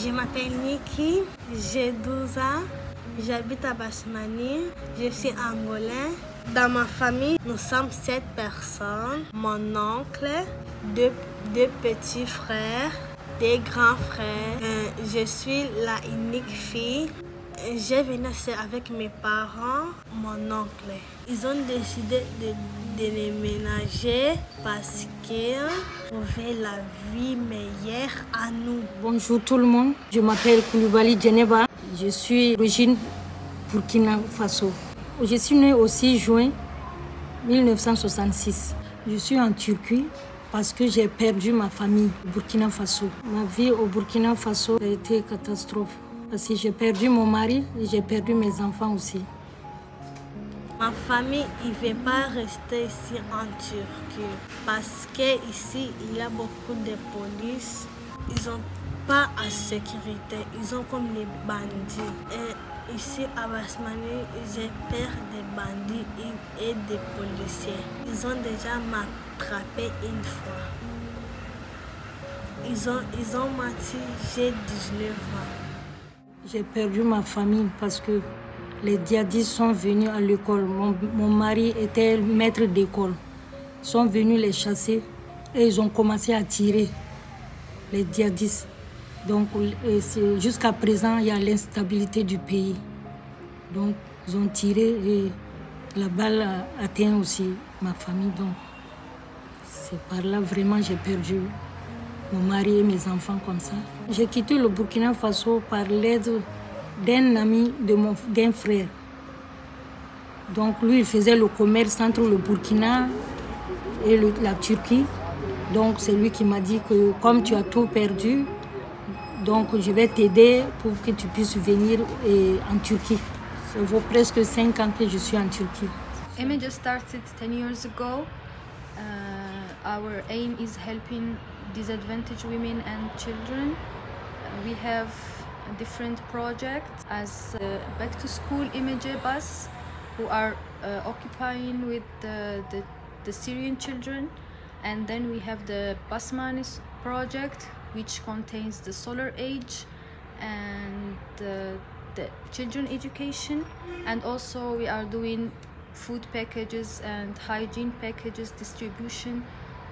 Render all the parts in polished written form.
Je m'appelle Niki, j'ai 12 ans, j'habite à Basmani, je suis angolais. Dans ma famille, nous sommes 7 personnes. Mon oncle, deux petits frères, des grands frères. Je suis la unique fille. J'ai venu avec mes parents, mon oncle. Ils ont décidé de déménager parce qu'ils trouvaient la vie meilleure à nous. Bonjour tout le monde, je m'appelle Koulibaly Djeneba. Je suis d'origine Burkina Faso. Je suis née au 6 juin 1966. Je suis en Turquie parce que j'ai perdu ma famille au Burkina Faso. Ma vie au Burkina Faso a été une catastrophe parce que j'ai perdu mon mari et j'ai perdu mes enfants aussi. Ma famille ne veut pas rester ici en Turquie parce qu'ici, il y a beaucoup de police. Ils n'ont pas de sécurité, ils sont comme les bandits. Et ici à Basmani, j'ai peur des bandits et des policiers. Ils ont déjà m'attrapé une fois. Ils ont menti, j'ai 19 ans. J'ai perdu ma famille parce que les djihadistes sont venus à l'école. Mon mari était maître d'école. Ils sont venus les chasser et ils ont commencé à tirer, les djihadistes. Donc jusqu'à présent, il y a l'instabilité du pays. Donc ils ont tiré et la balle a atteint aussi ma famille. Donc c'est par là vraiment j'ai perdu mon mari et mes enfants comme ça. J'ai quitté le Burkina Faso par l'aide d'un ami d'un frère. Donc lui, il faisait le commerce entre le Burkina et la Turquie. Donc c'est lui qui m'a dit que comme tu as tout perdu, donc je vais t'aider pour que tu puisses venir en Turquie. Ça vaut presque 5 ans que je suis en Turquie. Image started 10 years ago. Our aim is helping disadvantaged women and children. We have different projects as back to school image bus who are occupying with the Syrian children, and then we have the Basmani project which contains the solar age and the children education, and also we are doing food packages and hygiene packages distribution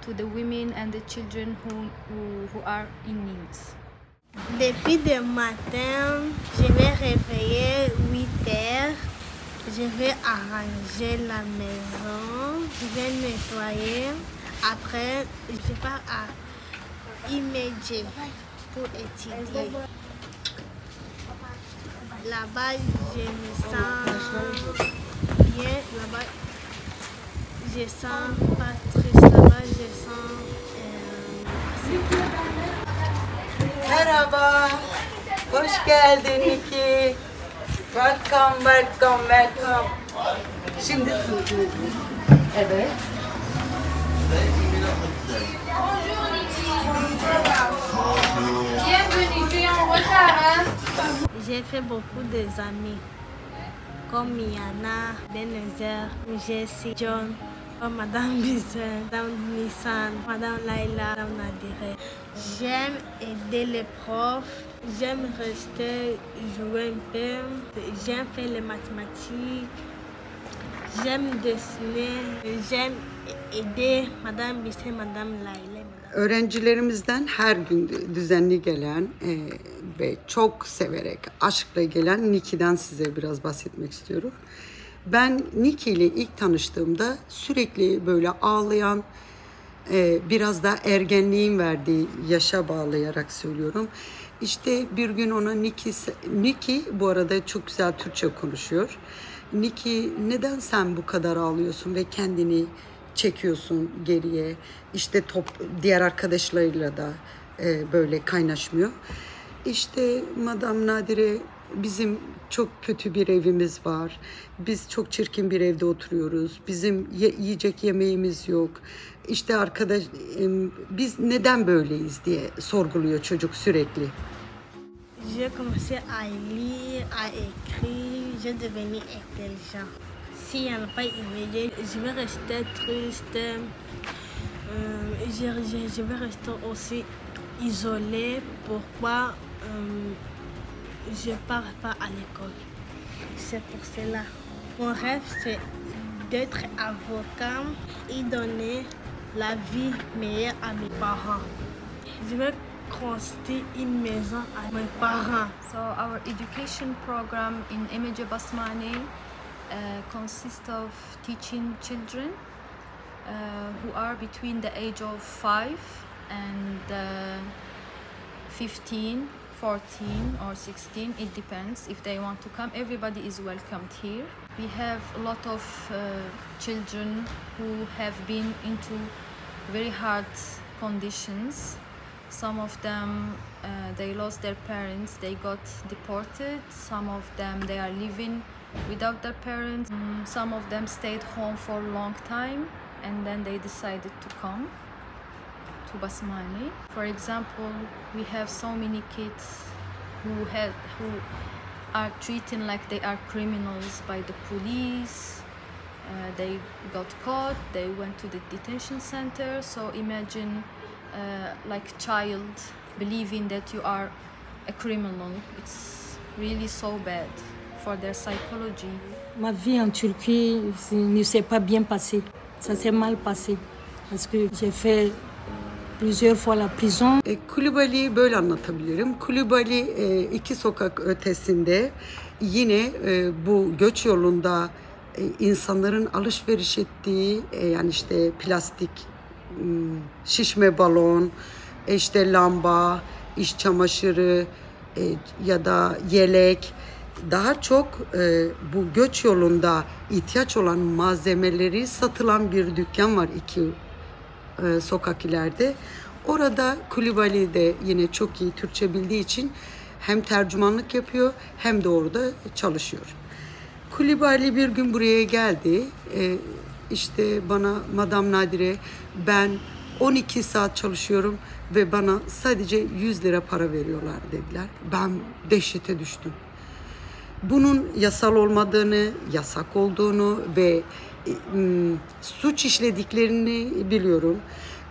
to the women and the children who are in need. Depuis le matin, je vais réveiller 8 heures. Je vais arranger la maison, je vais nettoyer. Après, je pars à Imedje pour étudier. Là-bas, je me sens bien. Là-bas, je sens pas triste. Là-bas, je sens... Merhaba, hoş geldin Niki. Welcome, welcome, welcome. Şimdi evet. J'ai fait beaucoup d'amis, comme Miana, Benezer, Jessie, John, comme Madame Bizen, Madame Nissan, Madame Laila, Madame Nadire. J'aime aider les profs, j'aime rester jouer un peu, j'aime faire les mathématiques, j'aime dessiner, j'aime aider Madame Bizen, Madame Laila. Öğrencilerimizden her gün düzenli gelen ve çok severek, aşkla gelen Niki'den size biraz bahsetmek istiyorum. Ben Niki ile ilk tanıştığımda sürekli böyle ağlayan, biraz da ergenliğin verdiği yaşa bağlayarak söylüyorum. İşte bir gün ona Niki bu arada çok güzel Türkçe konuşuyor. Niki, neden sen bu kadar ağlıyorsun ve kendini çekiyorsun geriye? İşte diğer arkadaşlarıyla da böyle kaynaşmıyor. İşte Madame Nadire, bizim çok kötü bir evimiz var. Biz çok çirkin bir evde oturuyoruz. Bizim yiyecek yemeğimiz yok. İşte arkadaş, biz neden böyleyiz diye sorguluyor çocuk sürekli. J'ai commencé à lire, à écrire, j'ai devenu intelligent. S'il n'y en a pas immédiat, je vais rester triste, je vais rester aussi isolée. Pourquoi? je ne pars pas à l'école. C'est pour cela. Mon rêve, c'est d'être avocat et donner la vie meilleure à mes parents. Je veux construire une maison à mes parents. So our education program in Imece Basmane consists of teaching children who are between the age of 5 and 15, 14 or 16, it depends if they want to come. Everybody is welcomed here. We have a lot of children who have been into very hard conditions. Some of them they lost their parents, they got deported. Some of them they are living without their parents. Some of them stayed home for a long time and then they decided to come to Basmane. For example, we have so many kids who are treated like they are criminals by the police. They got caught, they went to the detention center. So imagine like a child believing that you are a criminal. It's really so bad for their psychology. Ma vie en Turquie ne s'est pas bien passée. Ça s'est mal passé parce que j'ai fait plusieurs fois la prison. Kulübali'yi böyle anlatabilirim. Kulübali 2 sokak ötesinde yine bu göç yolunda insanların alışveriş ettiği yani işte plastik, şişme balon, işte lamba, iş çamaşırı ya da yelek, daha çok bu göç yolunda ihtiyaç olan malzemeleri satılan bir dükkan var 2 sokak ileride. Orada Kulübali de yine çok iyi Türkçe bildiği için hem tercümanlık yapıyor hem de orada çalışıyor. Kulübali bir gün buraya geldi. İşte bana Madam Nadire, ben 12 saat çalışıyorum ve bana sadece 100 lira para veriyorlar dediler. Ben dehşete düştüm. Bunun yasal olmadığını, yasak olduğunu ve suç işlediklerini biliyorum.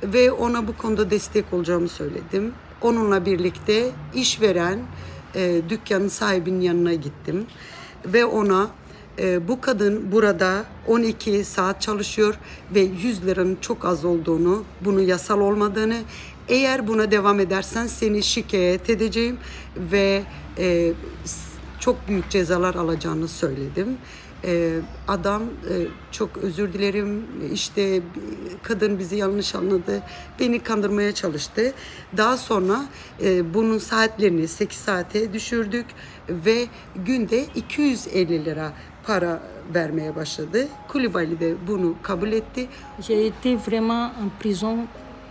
Ve ona bu konuda destek olacağımı söyledim. Onunla birlikte işveren dükkanın sahibinin yanına gittim. Ve ona bu kadın burada 12 saat çalışıyor ve 100 liranın çok az olduğunu, bunun yasal olmadığını, eğer buna devam edersen seni şikayet edeceğim ve çok büyük cezalar alacağını söyledim. Adam çok özür dilerim, işte kadın bizi yanlış anladı, beni kandırmaya çalıştı. Daha sonra bunun saatlerini 8 saate düşürdük ve günde 250 lira para vermeye başladı. Kulübali de bunu kabul etti. J'ai été vraiment en prison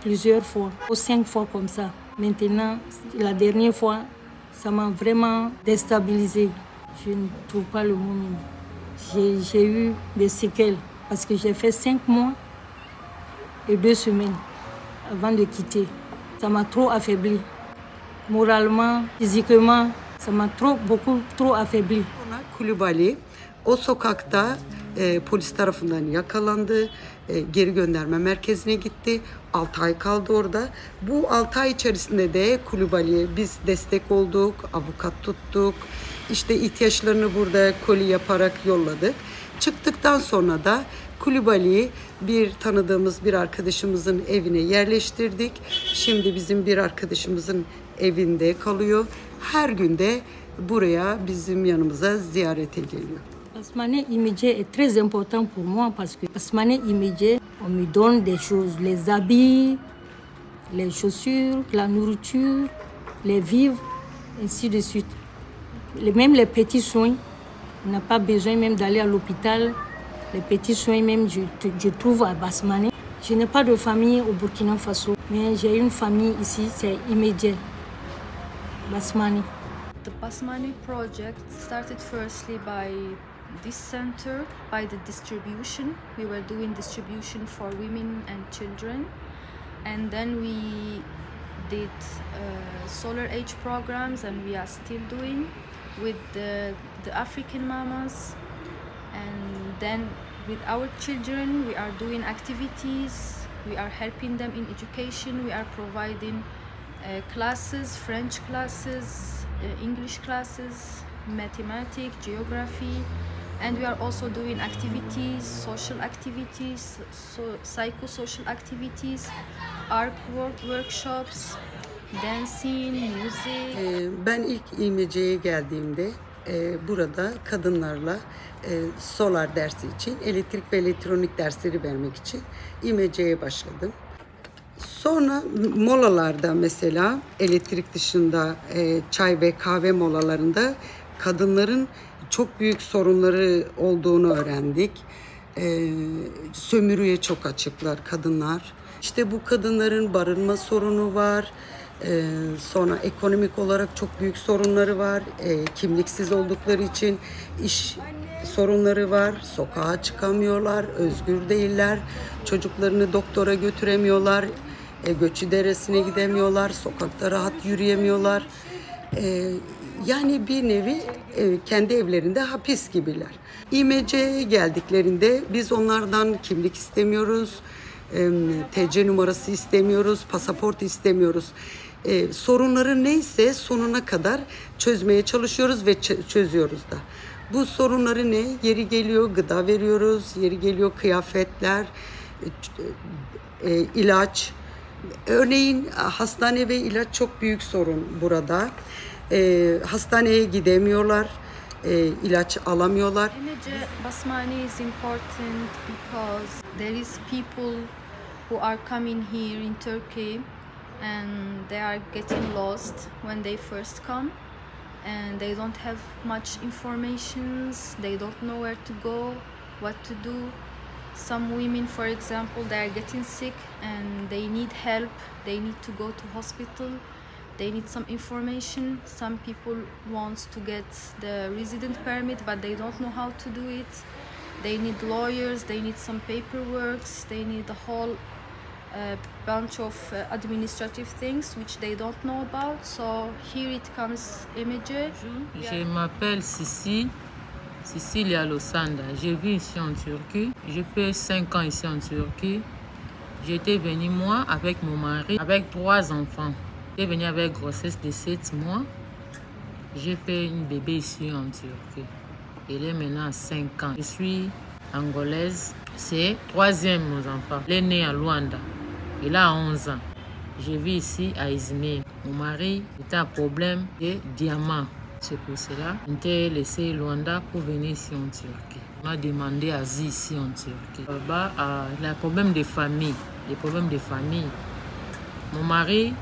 plusieurs fois, 5 fois comme ça. Maintenant, la dernière fois, ça m'a vraiment déstabilisée. Je ne trouve pas le mot même. J'ai eu des séquelles parce que j'ai fait 5 mois et 2 semaines avant de quitter. Ça m'a trop affaibli. Moralement, physiquement, ça m'a beaucoup trop affaibli. Kulübali o sokakta polis tarafından yakalandı. Geri gönderme merkezine gitti. 6 ay kaldı orada. Bu 6 ay içerisinde de Kulübali'ye biz destek olduk, avukat tuttuk. İşte ihtiyaçlarını burada koli yaparak yolladık. Çıktıktan sonra da Kulübali'yi bir tanıdığımız bir arkadaşımızın evine yerleştirdik. Şimdi bizim bir arkadaşımızın evinde kalıyor. Her günde buraya bizim yanımıza ziyarete geliyor. Basmane Imece est très important pour moi parce que Basmane Imece, on me donne des choses, les habits, les chaussures, la nourriture, les vivres, ainsi de suite. Même les petits soins, on n'a pas besoin même d'aller à l'hôpital. Les petits soins même, je trouve à Basmane. Je n'ai pas de famille au Burkina Faso, mais j'ai une famille ici, c'est Imece, Basmane. The Basmane project started firstly by this center, by the distribution. We were doing distribution for women and children. And then we did solar age programs, and we are still doing with the African mamas. And then with our children, we are doing activities. We are helping them in education. We are providing classes, French classes, English classes, mathematics, geography, and we are also doing activities, social activities, psychosocial activities, art workshops, dancing, music. Ben ilk İMC'ye geldiğimde burada kadınlarla solar dersi için, elektrik ve elektronik dersleri vermek için İMC'ye başladım. Sonra molalarda mesela elektrik dışında çay ve kahve molalarında kadınların çok büyük sorunları olduğunu öğrendik. Sömürüye çok açıklar kadınlar. İşte bu kadınların barınma sorunu var. Sonra ekonomik olarak çok büyük sorunları var. Kimliksiz oldukları için iş sorunları var. Sokağa çıkamıyorlar, özgür değiller. Çocuklarını doktora götüremiyorlar. Göçü deresine gidemiyorlar. Sokakta rahat yürüyemiyorlar. Yani bir nevi kendi evlerinde hapis gibiler. İMC'ye geldiklerinde biz onlardan kimlik istemiyoruz. TC numarası istemiyoruz, pasaport istemiyoruz. Sorunları neyse sonuna kadar çözmeye çalışıyoruz ve çözüyoruz da. Bu sorunları ne? Yeri geliyor gıda veriyoruz, yeri geliyor kıyafetler, ilaç. Örneğin hastane ve ilaç çok büyük sorun burada. Hastaneye gidemiyorlar, ilaç alamıyorlar. İMC Basmane is important because there is people who are coming here in Turkey and they are getting lost when they first come and they don't have much informations, they don't know where to go, what to do. Some women, for example, they are getting sick and they need help, they need to go to hospital. They need some information. Some people want to get the resident permit, but they don't know how to do it. They need lawyers, they need some paperwork, they need a whole bunch of administrative things which they don't know about. So here it comes IMC. Je m'appelle Cecilia Losanda. Je vis ici en Turquie. Je fais 5 ans ici en Turquie. J'étais venue moi avec mon mari, avec 3 enfants. J'étais venue avec grossesse de 7 mois. J'ai fait une bébé ici en Turquie. Elle est maintenant à 5 ans. Je suis angolaise. C'est 3e mon enfant. Elle est née à Luanda. Elle a 11 ans. Je vis ici à Izmir. Mon mari était un problème de diamants. C'est pour cela qu'on a laissé Luanda pour venir ici en Turquie. On a demandé asile ici en Turquie. Là-bas, il y a un problème de famille. Des problèmes de famille. Mon mari,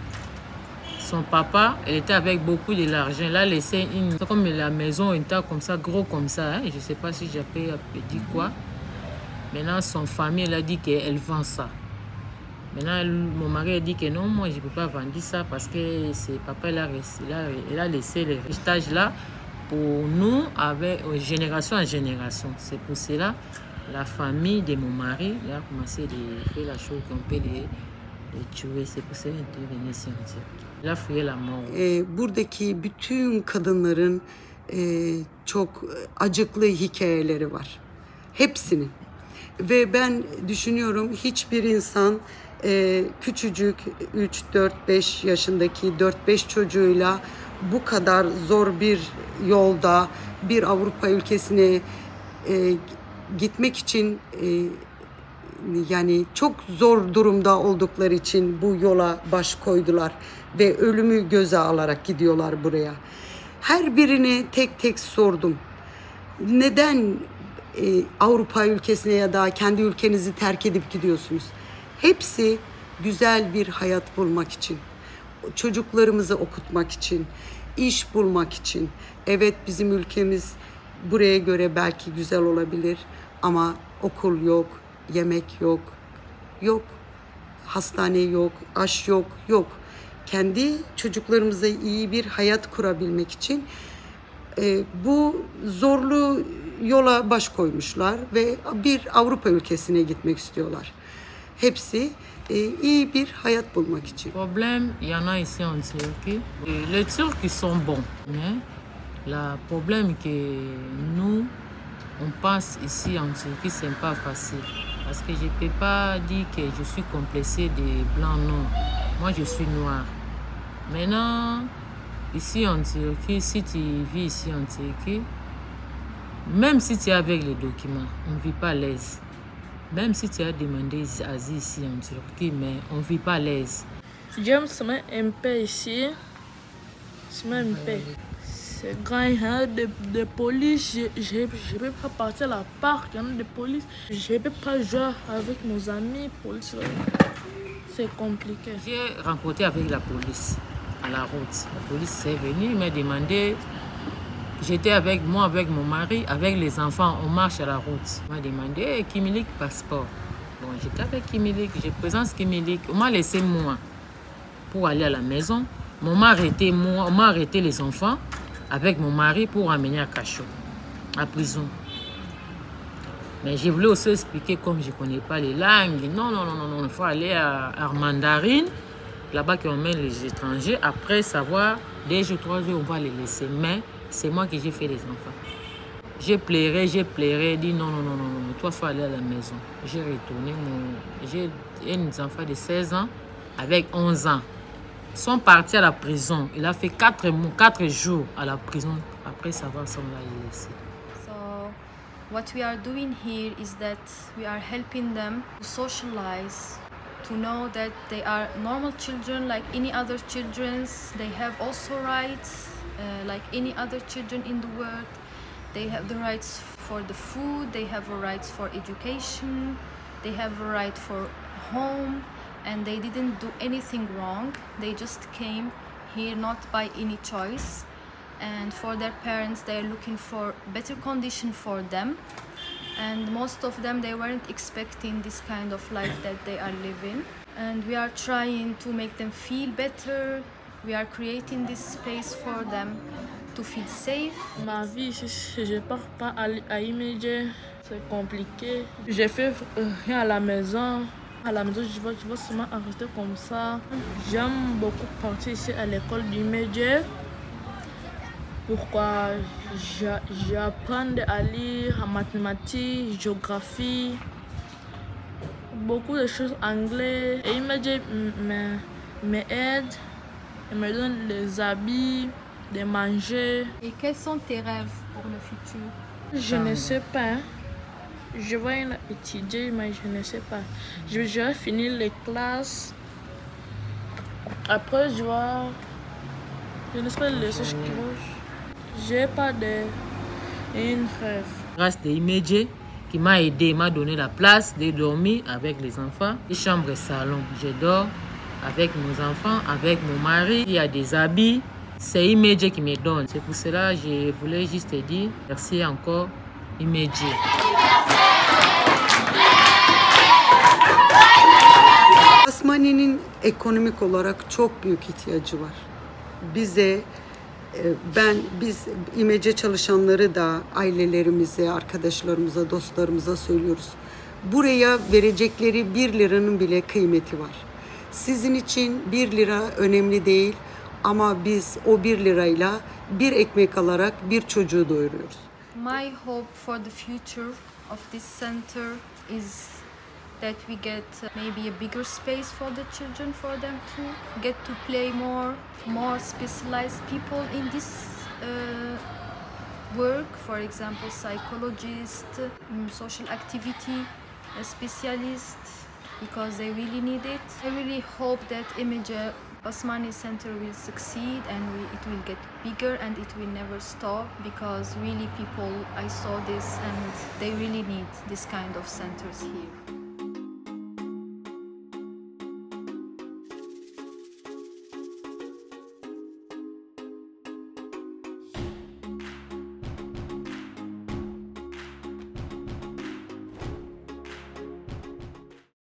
son papa, elle était avec beaucoup de l'argent. Elle a laissé comme la maison était comme ça, gros comme ça. Hein? Je ne sais pas si j'appelle dire quoi. Maintenant, son famille, elle a dit qu'elle vend ça. Maintenant, mon mari a dit que non, moi, je ne peux pas vendre ça parce que papa, il a laissé l'héritage là pour nous, avec génération en génération. C'est pour cela la famille de mon mari a commencé à faire la chose qu'on peut les tuer. C'est pour cela qu'il est venu ici en Turquie. Il a fouillé la mort. Buradaki bütün kadınların çok acıklı hikayeleri var. Hepsinin. Ve ben düşünüyorum hiçbir insan küçücük 3, 4, 5 yaşındaki 4-5 çocuğuyla bu kadar zor bir yolda bir Avrupa ülkesine gitmek için yani çok zor durumda oldukları için bu yola baş koydular ve ölümü göze alarak gidiyorlar buraya. Her birine tek tek sordum. Neden Avrupa ülkesine ya da kendi ülkenizi terk edip gidiyorsunuz? Hepsi güzel bir hayat bulmak için, çocuklarımızı okutmak için, iş bulmak için. Evet, bizim ülkemiz buraya göre belki güzel olabilir ama okul yok, yemek yok, hastane yok, aş yok. Kendi çocuklarımıza iyi bir hayat kurabilmek için bu zorlu yola baş koymuşlar ve bir Avrupa ülkesine gitmek istiyorlar. Hepsi iyi bir hayat bulmak için. Problème, il y en a ici en Turquie. Les Turcs ils sont bons, mais le problème que nous on passe ici en Turquie c'est pas facile parce que je peux pas dire que je suis complexée de blanc, non. Moi je suis noire. Maintenant Ici en Turquie, si tu vis ici en Turquie, même si tu es avec les documents, on ne vit pas à l'aise. Même si tu as demandé asile ici en Turquie, mais on ne vit pas à l'aise. J'aime seulement un peu ici. Seulement un peu. C'est grand, il y a de police. Je ne peux pas partir à la parc, il y a de police. Je ne peux pas jouer avec nos amis. Police, c'est compliqué. J'ai rencontré avec la police à la route. La police est venue, m'a demandé. J'étais avec moi, avec mon mari, avec les enfants. On marche à la route. On m'a demandé hey, Kimilik passeport. Bon, j'étais avec Kimilik, j'ai présence Kimilik. On m'a laissé moi pour aller à la maison. On m'a arrêté les enfants avec mon mari pour amener à Cachot, à prison. Mais je voulais aussi expliquer comme je ne connais pas les langues. Non, il faut aller à Mandarine, là-bas qu'on mène les étrangers. Après savoir, 2 jours, 3 jours, on va les laisser. Mais c'est moi qui j'ai fait les enfants. J'ai pleuré, dit non, toi, il faut aller à la maison. J'ai retourné, j'ai des enfants de 16 ans avec 11 ans. Ils sont partis à la prison. Il a fait 4 jours à la prison. Après savoir si on va les laisser. So what we are doing here is that we are helping them to socialize, to know that they are normal children like any other children. They have also rights like any other children in the world. They have the rights for the food, they have a rights for education, they have a right for home, and they didn't do anything wrong. They just came here not by any choice, and for their parents they are looking for better condition for them, and most of them they weren't expecting this kind of life that they are living, and we are trying to make them feel better. We are creating this space for them to feel safe. Ma vie, si je ne pars pas à Imedje, c'est compliqué. J'ai fait rien à la maison. À la maison, je vais seulement rester comme ça. J'aime beaucoup partir ici à l'école d'Imedje. Pourquoi j'apprends à lire en mathématiques, géographie, beaucoup de choses anglais. Et Imedje m'aide, me donne les habits, de manger. Et quels sont tes rêves pour le futur? Je ne sais pas. Je vais étudier, mais je ne sais pas. Je vais finir les classes. Après, je ne sais pas les choses qui vont. Je n'ai pas de rêve. Grâce à Imedje qui m'a aidé, m'a donné la place de dormir avec les enfants. Une chambre et salon. Je dors avec mes enfants, avec mon mari. Il y a des habits. C'est Imedje qui me donne. C'est pour cela que je voulais juste te dire merci encore Imedje. Basmani'nin ekonomik olarak çok büyük ihtiyacı var. Biz İmece çalışanları da ailelerimize, arkadaşlarımıza, dostlarımıza söylüyoruz. Buraya verecekleri 1 liranın bile kıymeti var. Sizin için 1 lira önemli değil ama biz o 1 lirayla bir ekmek alarak bir çocuğu doyuruyoruz. My hope for the future of this center is that we get maybe a bigger space for the children, for them to get to play more specialized people in this work. For example, psychologist, social activity specialists, because they really need it. I really hope that Imedje Basmani Center will succeed and it will get bigger and it will never stop, because really people, I saw this and they really need this kind of centers here.